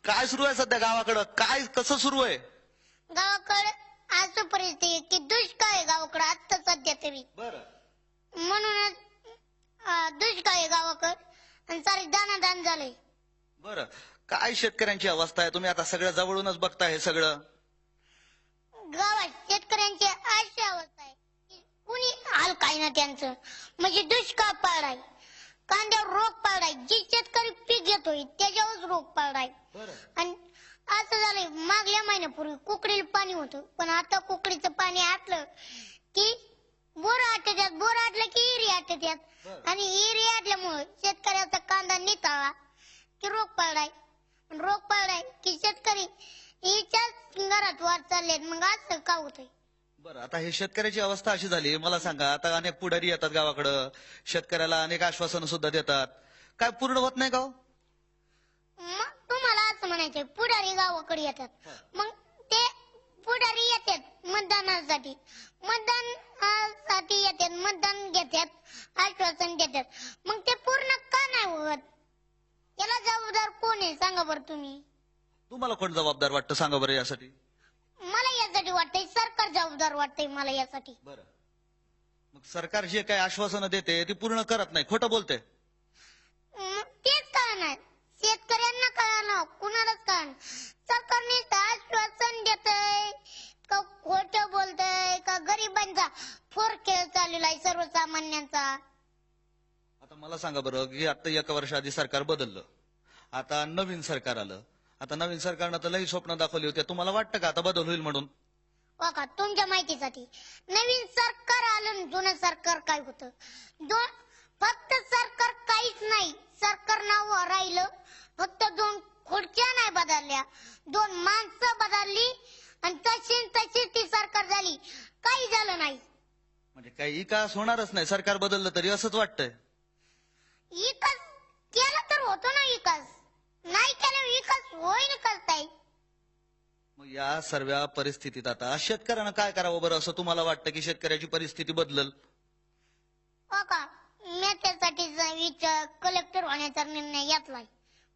काय सुरू आहे सध्या गावाकडं? काय कसं सुरू आहे? गावाकडे असं परिस्थिती आहे की दुष्काळ आहे गावाकडे आता सध्या तरी. बरं. म्हणूनच दुष्काळ आहे गावाकडे आणि सारे दानादान झालंय. बरं, काय शेतकऱ्यांची अवस्था आहे? तुम्ही आता सगळं जवळूनच बघताय हे सगळं. गावात शेतकऱ्यांची अशी अवस्था आहे की कुणी हाल काय ना त्यांचं. म्हणजे दुष्काळ पडलाय, कांद्यावर रोग पडलाय, जे शेतकरी पीक घेतोय त्याच्यावर रोग पडलाय. आणि असं झालंय मागल्या महिन्यापूर्वी कुकडीला पाणी होतं, पण आता कुकडीचं पाणी आटलं की बोर आटत्यात, बोर आटलं की इरी आटत्यात आणि इरी आटल्यामुळे शेतकऱ्याचा कांदा निताळा की रोग पडलाय. रोग पडलाय की शेतकरी हिच्याच घरात वाद चाललेत. मग असं का होतंय? बरं, आता हे शेतकऱ्याची अवस्था अशी झाली, मला सांगा, आता अनेक पुढारी येतात गावाकडं, शेतकऱ्याला अनेक आश्वासनं सुद्धा देतात, काय पूर्ण होत नाही का हो? मग तुम्हाला असं म्हणायचंय पुढारी गावाकडे येतात, मग ते पुढारी येतात मतदानासाठी, मतदानासाठी येतात, मतदान घेतात, आश्वासन देतात, मग ते पूर्ण का नाही होत? याला जबाबदार कोण आहे सांगा बरं तुम्ही. तुम्हाला कोण जबाबदार वाटतं सांगा बरं यासाठी? मला यासाठी वाटतंय सरकार जबाबदार वाटतंय मला यासाठी. बरं, मग सरकार जे काही आश्वासनं देते ती पूर्ण करत नाही, खोटं बोलते. तेच कळणार, शेतकऱ्यांना कळणार, कुणालाच कळणार. सरकारने आश्वासन देतय का खोटं बोलतय का गरिबांचा फोर खेळ चाललेला आहे सर्वसामान्यांचा. आता मला सांगा बरं की आता एका वर्षाआधी सरकार बदललं, आता नवीन सरकार आलं, आता नवीन सरकारनं तर लई स्वप्न दाखवली होती, तुम्हाला वाटतं का आता बदल होईल म्हणून? का तुमच्या माहितीसाठी नवीन सरकार आलं आणि जुनं सरकार काय होतं? फक्त सरकार काहीच नाही, सरकार नाव राहिलं, फक्त 2 खुर्च्या नाही बदलल्या, 2 माणसं बदलली आणि तशी ती सरकार झाली, काही झालं नाही. म्हणजे काही विकास होणारच नाही सरकार बदललं तरी, असंच वाटतंय. विकास केला तर होतो ना, विकास नाही केला विकास होईल कसं? मग या सर्व परिस्थितीत आता शेतकऱ्यानं काय करावं बरं, असं तुम्हाला वाटतं की शेतकऱ्याची परिस्थिती बदलल? हो का, मी त्यासाठी विचार कलेक्टर होण्याचा निर्णय घेतलाय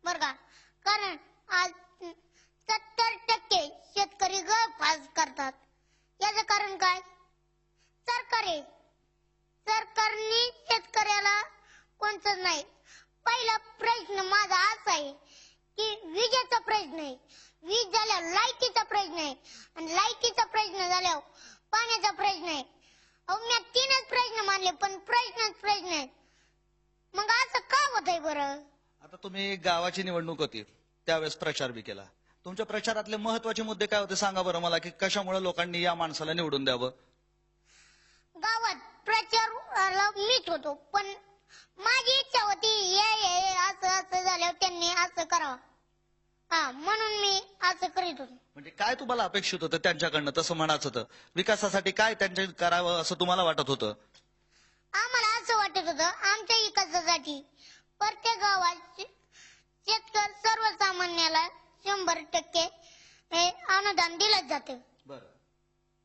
बर का. कारण आज 70% शेतकरी गळफास करतात. याचं कारण काय? सरकार आहे. सरकारने शेतकऱ्याला कोणतंच नाही. पहिला प्रश्न माझा असा आहे की विजेचा प्रश्न आहे, वीज झाल्यावर लाईटीचा प्रश्न आहे, आणि लाईटीचा प्रश्न झाल्यावर पाण्याचा प्रश्न आहे. मी 3च प्रश्न मानले, पण प्रश्न आहे. मग असं का होतंय बरं? आता तुम्ही गावाची निवडणूक होती त्यावेळेस प्रचार बी केला, तुमच्या प्रचारातले महत्वाचे मुद्दे काय होते सांगा बरं मला, की कशामुळे लोकांनी या माणसाला निवडून द्यावं? गावात प्रचार मीच होतो, पण माझी इच्छा होती हे असं झाल्यावर त्यांनी असं करावं, म्हणून मी असं करीत होतो. म्हणजे काय तुम्हाला अपेक्षित होतं त्यांच्याकडनं, तसं म्हणायचं होतं विकासासाठी काय त्यांच्या करावं असं तुम्हाला वाटत होतं? आम्हाला असं वाटत होतं आमच्या विकासासाठी प्रत्येक गावात शेतकरी सर्वसामान्याला 100% हे अनुदान दिलं जातं.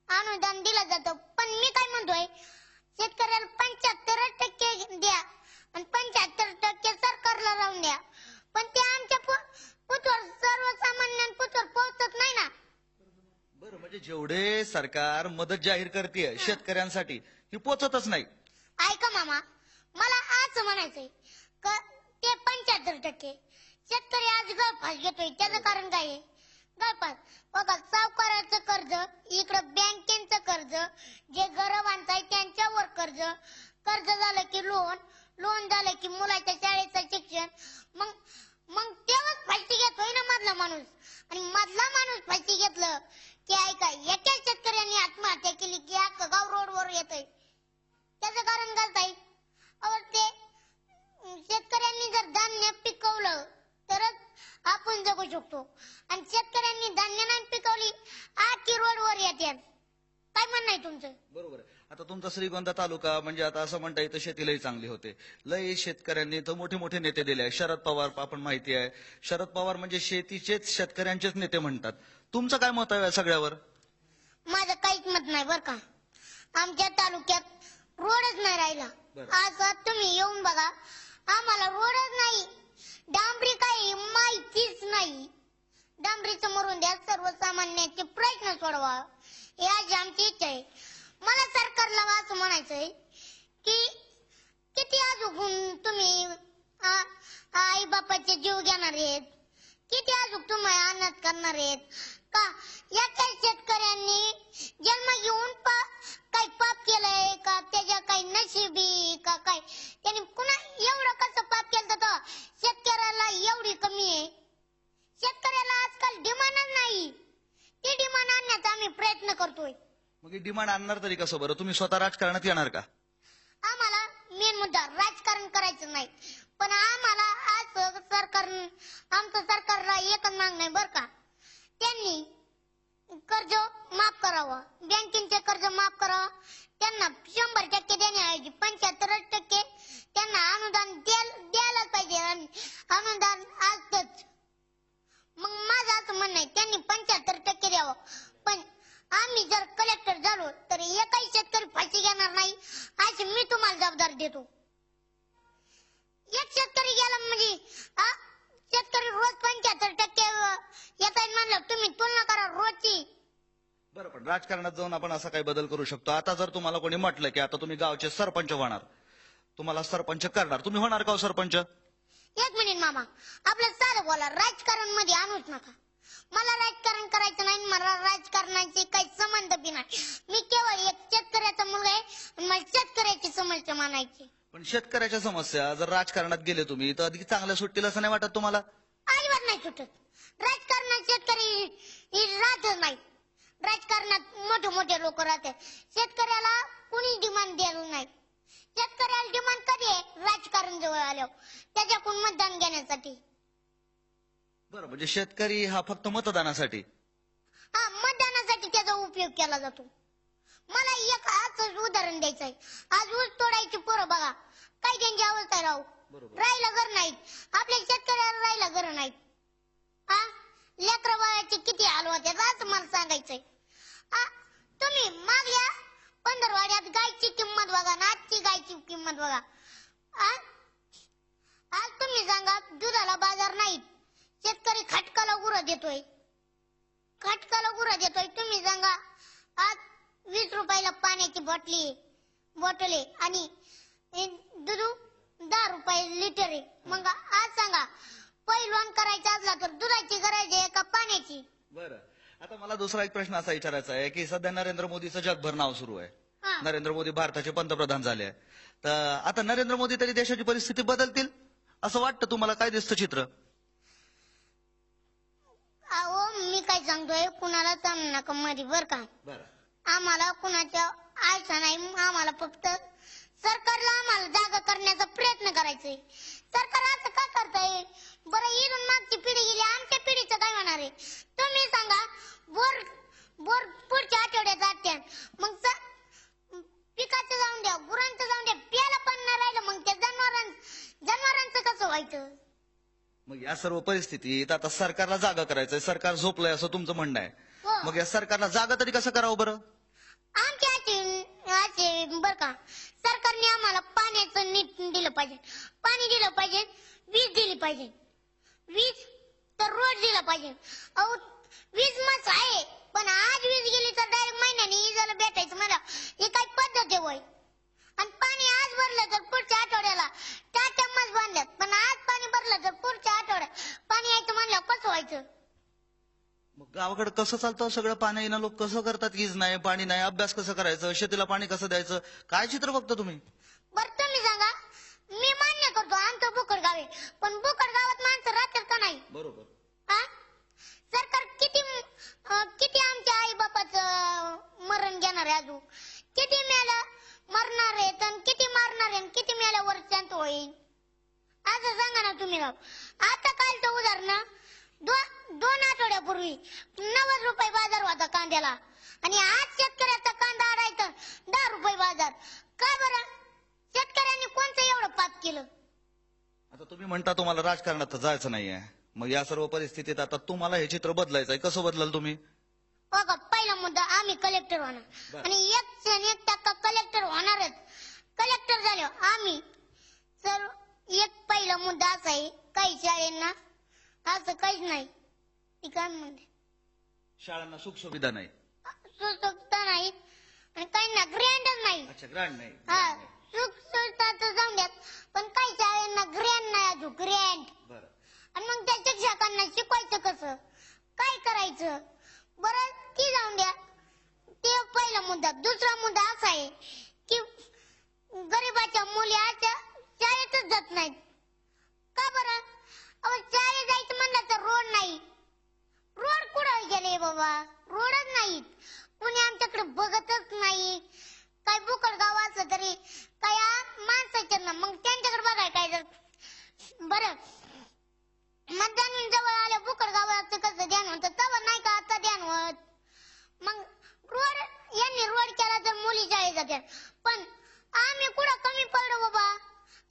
अनुदान दिलं जातं, पण मी काय म्हणतोय शेतकऱ्याला 75% द्या आणि 75% सरकारला लावून द्या, पण ते आमच्या पुतवर सर्वसामान्यांपुतवर पोहोचत नाही ना. बरं, म्हणजे जेवढे सरकार मदत जाहीर करते शेतकऱ्यांसाठी ती पोचतच नाही. ऐका मामा, मला असं म्हणायचंय का ते 75% शेतकरी आज गळफास घेतोय, त्याचं कारण काय आहे? गळफास बघा, सावकाराचं कर्ज, इकडं बँकेचं कर्ज, जे गरीबांचं आहे त्यांच्यावर कर्ज, कर्ज झालं की लोन झालं की मुलाच्या शाळेचं शिक्षण, मग तेव्हाच फाशी घेतोय ना मधला माणूस. आणि मधला माणूस फाशी घेतलं की ऐका एका शेतकऱ्यांनी आत्महत्या केली की अख्खं गाव रोडवर येतंय. त्याचं कारण काय? ते शेतकऱ्यांनी जर धान्य पिकवलं तरच आपण जगू शकतो, आणि शेतकऱ्यांनी धान्य नाही पिकवली आखी रोडवर येतात. काय म्हणणं आहे तुमचं? बरोबर आहे. आता तुमचा श्रीगोंदा तालुका म्हणजे आता असं म्हणता येतं शेतीलाही चांगली होते, लय शेतकऱ्यांनी तर मोठे मोठे नेते दिले. शरद पवार आपण माहिती आहे, शरद पवार म्हणजे शेतीचेच शेतकऱ्यांचेच नेते म्हणतात. तुमचं काय मत आहे सगळ्यावर? माझं काहीच मत नाही बर का. आमच्या तालुक्यात रोडच नाही राहिला. आज तुम्ही येऊन बघा, आम्हाला रोडच नाही, डांबरी काही माहितीच नाही. डांबरीचं मरून द्या, सर्वसामान्यांचे प्रश्न सोडवा, ही आज आमची इच्छा आहे. मला सरकारला असं म्हणायचंय की किती अजून तुम्ही आई बापाचे जीव घेणार आहेत, किती अजून तुम्ही अनाथ करणार आहेत का? या काही शेतकऱ्यांनी जन्म घेऊन काही पाप केलंय का? त्याच्या काही नशिबी का? काय त्यांनी पुन्हा एवढं कसं पाप केलं तर शेतकऱ्याला एवढी कमी आहे? शेतकऱ्याला आजकाल डिमांडच नाही, ती डिमांड आणण्याचा आम्ही प्रयत्न करतोय. मग डिमांड आणणार तरी कसं बरं? तुम्ही स्वतः राजकारणात येणार का? आम्हाला मेन मुद्दा राजकारण करायचं नाही, पण आम्हाला आज आमचं सरकारला एकच मागणं आहे बरं का, त्यांनी कर्ज माफ करावं, बँकेचे कर्ज माफ करावं, त्यांना 100% देण्याऐवजी 75% त्यांना अनुदान द्यायलाच पाहिजे. अनुदान असतंच. मग माझं असं म्हणणं आहे त्यांनी 75% द्यावं. पण आम्ही जर कलेक्टर झालो तर एकही शेतकरी फाशी घेणार नाही अशी मी तुम्हाला जबाबदारी देतो. एक शेतकरी गेला म्हणजे शेतकरी रोज 75% येत आहे म्हणलं, तुम्ही तुलना करा रोजची. बरं, पण राजकारणात जाऊन आपण असा काही बदल करू शकतो. आता जर तुम्हाला कोणी म्हटलं की आता तुम्ही गावचे सरपंच होणार, तुम्हाला सरपंच करणार, तुम्ही होणार का हो सरपंच? एक मिनिट मामा, आपलं साधं बोला, राजकारण मध्ये आणूच नका. मला राजकारण करायचं नाही, मला राजकारणाची काही संबंध बी नाही. मी केवळ एक शेतकऱ्याचा मुलगा आहे आणि मला शेतकऱ्याची समस्या मानायची. पण शेतकऱ्याच्या समस्या जर राजकारणात गेले तुम्ही तर अधिक चांगल्या सुटतील असं नाही वाटत तुम्हाला? अजिबात नाही सुटत. राजकारणात शेतकरी राहतच नाही. राजकारणात मोठे मोठे लोक राहतात. शेतकऱ्याला कुणी डिमांड द्यायला नाही. शेतकऱ्याला डिमांड कधी आहे? राजकारण जवळ आल्यावर, त्याच्याकडून मतदान घेण्यासाठी. बरं, म्हणजे शेतकरी हा फक्त मतदानासाठी? हा, मतदानासाठी त्याचा उपयोग केला जातो. मला एक असंच उदाहरण द्यायचं आहे. आज ऊस तोडायची पोरं बघा, काही त्यांची अवस्था राहू राहिला घर नाहीत. आपल्या शेतकऱ्याला राहिला घर नाहीत. लेकरं बाळाचे किती हाल होतात असं मला सांगायचंय. तुम्ही मागल्या पंधरवाड्यात गायची किंमत बघा ना आजची गायची किंमत बघा. आज तुम्ही सांगा दुधाला बाजार नाहीत, शेतकरी खटकाला गुरं देतोय, खटकाला गुरं देतोय. तुम्ही सांगा आज 20 रुपयाला पाण्याची बॉटल आहे आणि दूध 10 रुपये लिटर आहे. मग आज सांगा पैलवान करायचा असला तर दुधाची गरज आहे का पाण्याची? बरं, आता मला दुसरा एक प्रश्न असा विचारायचा आहे की सध्या नरेंद्र मोदीचं जगभर नाव सुरू आहे. नरेंद्र मोदी भारताचे पंतप्रधान झाले. तर आता नरेंद्र मोदी तरी देशाची परिस्थिती बदलतील असं वाटतं तुम्हाला? काय दिसतं चित्र? अहो, मी काय सांगतोय, कुणाला सांगू नका मध्ये बर का. आम्हाला कुणाच्या आशा नाही, आम्हाला फक्त सरकारला आम्हाला जागा करण्याचा प्रयत्न करायचंय. सरकार असं का करताय बरं? इथून मागची पिढी गेली, आमच्या पिढीचं काय होणार आहे तुम्ही सांगा. बोर पुढच्या आठवड्यात जात्यान, मग पिकाचं जाऊन द्या, गुरांचं जाऊन द्या, प्यायला पण नाही राहिलं, मग त्या जनावरांचं कसं व्हायचं? मग या सर्व परिस्थितीत आता सरकारला जागा करायचंय, सरकार झोपलंय असं तुमचं म्हणणं आहे. मग या सरकारला जागा तरी कसं करावं बरं? आमच्या बर का, सरकारने आम्हाला पाण्याचं नीट दिलं पाहिजे, पाणी दिलं पाहिजे, वीज दिली पाहिजे. वीज तर रोज दिला पाहिजे. अहो, वीज मस्त आहे, पण आज वीज गेली तर डायरेक्ट महिन्याने इजाला भेटायचं मला, ही काय पद्धत आहे वय? आणि पाणी आज भरलं तर पुढच्या आठवड्याला टाट्या मस्त बांधल्यात, पण आज पाणी भरलं तर पुढच्या आठवड्यात पाणी यायचं म्हणल्यावर कसं व्हायचं? मग गावाकडे कसं चालतं सगळं? पाणी येणं, लोक कसं करतात? वीज नाही, पाणी नाही, अभ्यास कसं करायचं, शेतीला पाणी कसं द्यायचं, काय चित्र बघता तुम्ही? बरं तुम्ही सांगा. मी मान्य करतो आमचं बोकड गाव आहे, पण बोकड गावात माणसं राहतात का नाही? बरोबर. सरकार किती आमच्या आई बापाचं मरण घेणार आहे, अजून किती मेला मरणार आहेत आणि किती मारणार आहे, किती मेल्यावर शांत होईल असं सांगा ना तुम्ही राव. आता कालचं उदाहरण, 2 आठवड्यापूर्वी 90 रुपये बाजार होता कांद्याला आणि आज शेतकऱ्याचा कांदा आणायचा 10 रुपये बाजार. काय बरं? शेतकऱ्यांनी कोणतं एवढं पाप केलं? आता तुम्ही म्हणता तुम्हाला राजकारणात जायचं नाहीये, मग या सर्व परिस्थितीत आता तुम्हाला हे चित्र बदलायचंय, कसं बदलाल तुम्ही? बघा, पहिला मुद्दा आम्ही कलेक्टर होणार आणि 1% कलेक्टर होणारच. कलेक्टर झाल्यावर आम्ही पहिला मुद्दा असा आहे, काही शाळेंना असं काहीच नाही, ती काय म्हणते शाळांना सुख सुविधा नाही. सुखसुखता नाही आणि काही ना ग्रँडच नाही. अच्छा, ग्रँड नाही. हा सुख सुखता तर जाऊन द्यात पण काही शाळांना ग्रँड नाही अजून ग्रँड. बरं. आणि मग त्या शिक्षकांना शिकवायचं कसं काय करायचं बरं ती जाऊन द्या. ते पहिला मुद्दा. दुसरा मुद्दा असा आहे की गरीबाच्या मुली आज शाळेतच जात नाहीत. का बरं? अहो शाळेत जायचं म्हणलं तर रोड नाही. रोड कुठं गेले बाबा? रोडच नाहीत. कुणी आमच्याकडे बघतच नाही. काय बुकड गाव असलं तरी काय माणसाच्या ना मग त्यांच्याकडे बघाय काय जर बरं मतदान जवळ आलं बुकड गावाचं कसं ध्यान होतं तवं नाही का आता ध्यान होत. मग रोड यांनी रोड केला तर मुली शाळेत जात्या पण आम्ही कुठं कमी पडलो बाबा?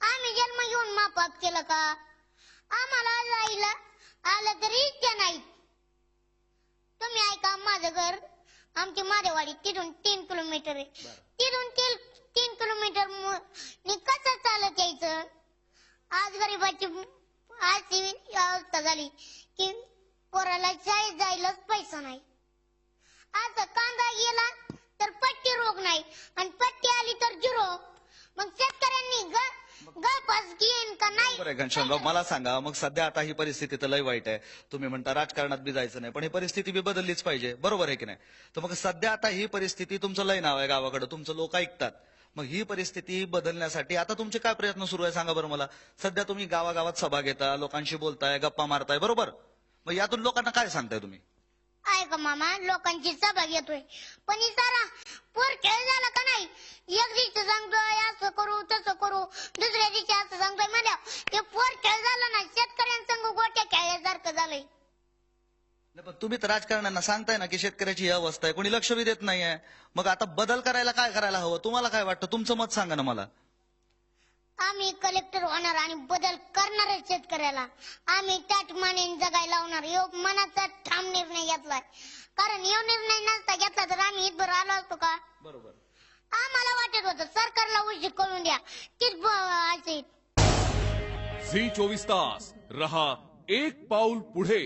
आम्ही जन्म घेऊन मापाप केलं का? आम्हाला जायला आलं तरी इच्छा नाही. तुम्ही ऐका माझं घर आमची मादेवाडी तिथून 3 किलोमीटर आहे. तिथून 3 किलोमीटर कसं चालत यायचं? आज गरीबाची अशी अवस्था झाली की पोराला शाळेत जायलाच पैसा नाही. असं कांदा गेला तर पट्टी रोग नाही आणि पट्टी आली तर झिरो. मग शेतकऱ्यांनी गळपास घेईन का नाही? बरं घनश्यामराव, मला सांगा मग सध्या आता ही परिस्थिती तर लय वाईट आहे. तुम्ही म्हणता राजकारणात बी जायचं नाही पण ही परिस्थिती बी बदललीच पाहिजे, बरोबर आहे की नाही? तर मग सध्या आता ही परिस्थिती, तुमचं लय नाव आहे गावाकडे, तुमचं लोक ऐकतात, मग ही परिस्थिती बदलण्यासाठी आता तुमचे काय प्रयत्न सुरू आहे सांगा बरं मला. सध्या तुम्ही गावागावात सभा घेता, लोकांशी बोलताय, गप्पा मारताय, बरोबर? मग यातून लोकांना काय सांगताय तुम्ही? ऐका मामा लोकांची सभा घेतोय पण ही सारा पोर खेळ झाला का नाही? एक दिवशी सांगतोय असं करू तसं करू, दुसऱ्या दिवशी असं सांगतोय म्हणल्या ते पोर खेळ झाला ना शेतकऱ्यांसंग गोट्या खेळल्यासारखं झालंय. नाही पण तुम्ही तर राजकारण्यांना सांगताय ना की शेतकऱ्याची ही अवस्था आहे, कोणी लक्ष बी देत नाहीये. मग आता बदल करायला काय करायला हवं? तुम्हाला काय वाटतं? तुमचं मत सांगा ना मला. आम्ही कलेक्टर होणार आणि बदल करणार आहे शेतकऱ्याला. आम्ही त्याच मानेने जगायला लावणार. योग मनाचा ठाम निर्णय घेतलाय. कारण यो निर्णय नसता घेतला तर आम्ही इथभर आलो असतो का? बरोबर. आम्हाला वाटत होतं सरकारला उशीर करून द्या तीच असे. झी 24 तास रहा एक पाऊल पुढे.